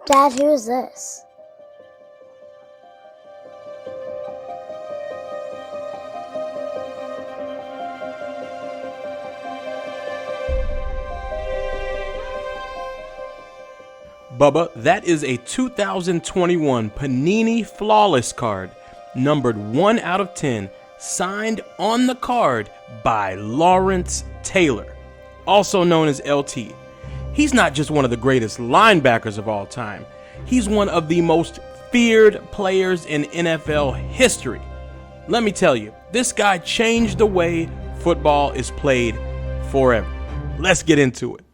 Dad, who's this? Bubba, that is a 2021 Panini Flawless card, numbered 1 out of 10, signed on the card by Lawrence Taylor, also known as LT. He's not just one of the greatest linebackers of all time, he's one of the most feared players in NFL history. Let me tell you, this guy changed the way football is played forever. Let's get into it.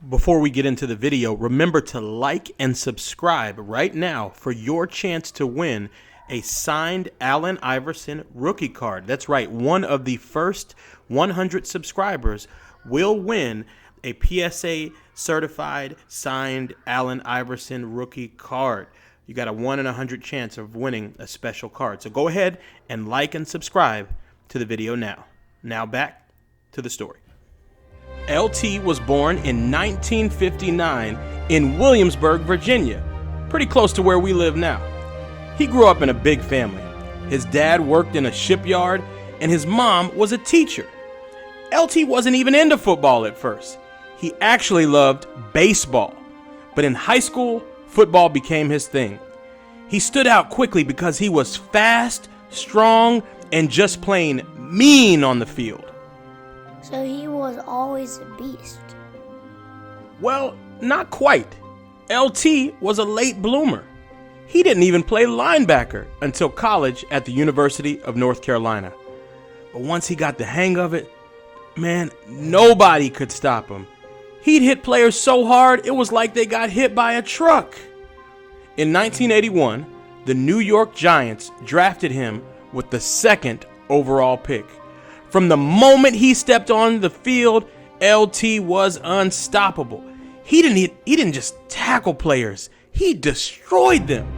Before we get into the video, remember to like and subscribe right now for your chance to win a signed Allen Iverson rookie card. That's right, one of the first 100 subscribers will win a PSA certified signed Allen Iverson rookie card. You got a 1 in 100 chance of winning a special card. So go ahead and like and subscribe to the video now. Now back to the story. LT was born in 1959 in Williamsburg, Virginia, pretty close to where we live now. He grew up in a big family. His dad worked in a shipyard and his mom was a teacher. LT wasn't even into football at first. He actually loved baseball, but in high school, football became his thing. He stood out quickly because he was fast, strong, and just plain mean on the field. So he was always a beast. Well, not quite. LT was a late bloomer. He didn't even play linebacker until college at the University of North Carolina. But once he got the hang of it, man, nobody could stop him. He'd hit players so hard, it was like they got hit by a truck. In 1981, the New York Giants drafted him with the 2nd overall pick. From the moment he stepped on the field, LT was unstoppable. He didn't just tackle players, he destroyed them.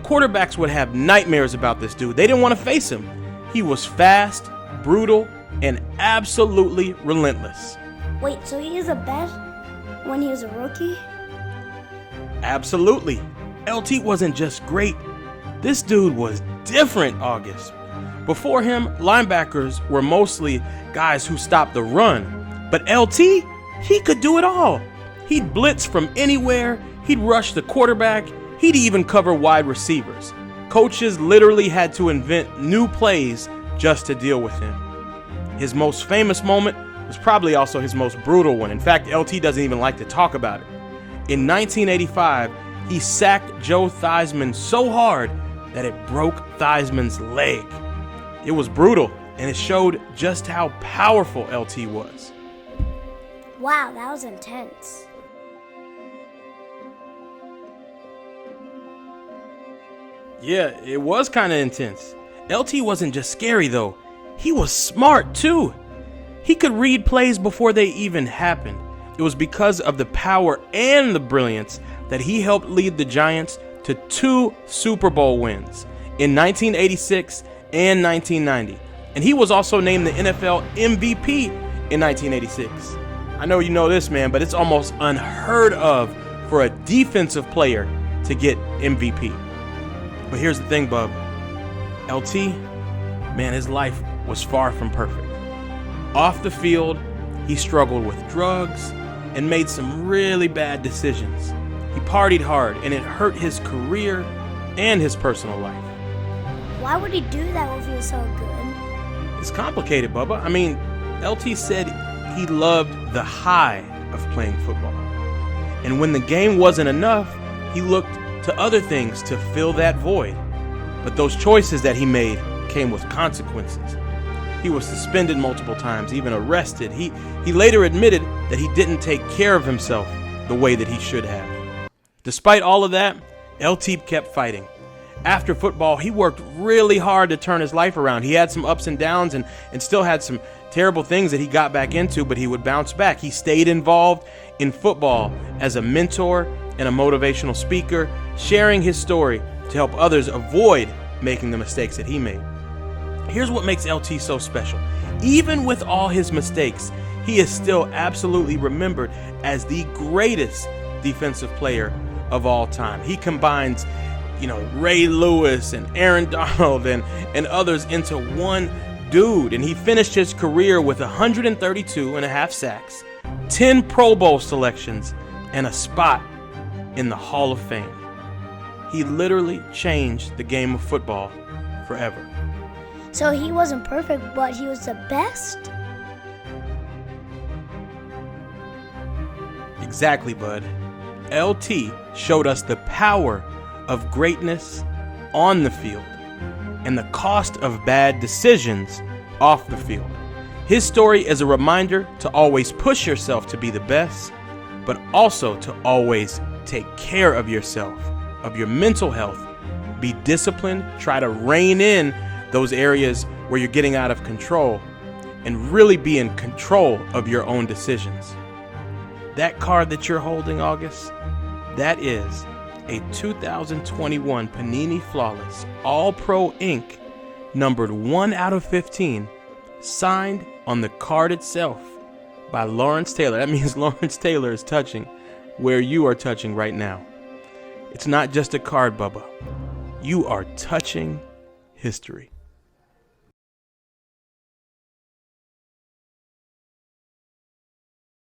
Quarterbacks would have nightmares about this dude. They didn't want to face him. He was fast, brutal, and absolutely relentless. Wait, so he is the best when he was a rookie? Absolutely. LT wasn't just great. This dude was different, August. Before him, linebackers were mostly guys who stopped the run. But LT, he could do it all. He'd blitz from anywhere, he'd rush the quarterback, he'd even cover wide receivers. Coaches literally had to invent new plays just to deal with him. His most famous moment was probably also his most brutal one. In fact, LT doesn't even like to talk about it. In 1985, he sacked Joe Theismann so hard that it broke Theismann's leg. It was brutal, and it showed just how powerful LT was. Wow, that was intense. Yeah, it was kind of intense. LT wasn't just scary, though. He was smart, too. He could read plays before they even happened. It was because of the power and the brilliance that he helped lead the Giants to 2 Super Bowl wins in 1986 and 1990. And he was also named the NFL MVP in 1986. I know you know this, man, but it's almost unheard of for a defensive player to get MVP. But here's the thing, bub. LT, man, his life was far from perfect. Off the field, he struggled with drugs and made some really bad decisions. He partied hard, and it hurt his career and his personal life. Why would he do that if he was so good? It's complicated, Bubba. I mean, LT said he loved the high of playing football. And when the game wasn't enough, he looked to other things to fill that void. But those choices that he made came with consequences. He was suspended multiple times, even arrested. He later admitted that he didn't take care of himself the way that he should have. Despite all of that, LT kept fighting. After football, he worked really hard to turn his life around. He had some ups and downs and still had some terrible things that he got back into, but he would bounce back. He stayed involved in football as a mentor and a motivational speaker, sharing his story to help others avoid making the mistakes that he made. Here's what makes LT so special. Even with all his mistakes, he is still absolutely remembered as the greatest defensive player of all time. He combines, Ray Lewis and Aaron Donald and others into one dude. And he finished his career with 132 and a half sacks, 10 Pro Bowl selections, and a spot in the Hall of Fame. He literally changed the game of football forever. So he wasn't perfect, but he was the best? Exactly, bud. LT showed us the power of greatness on the field and the cost of bad decisions off the field. His story is a reminder to always push yourself to be the best, but also to always take care of yourself, of your mental health. Be disciplined, try to rein in those areas where you're getting out of control, and really be in control of your own decisions. That card that you're holding, August, that is a 2021 Panini Flawless All-Pro Ink, numbered 1 out of 15, signed on the card itself by Lawrence Taylor. That means Lawrence Taylor is touching where you are touching right now. It's not just a card, Bubba. You are touching history.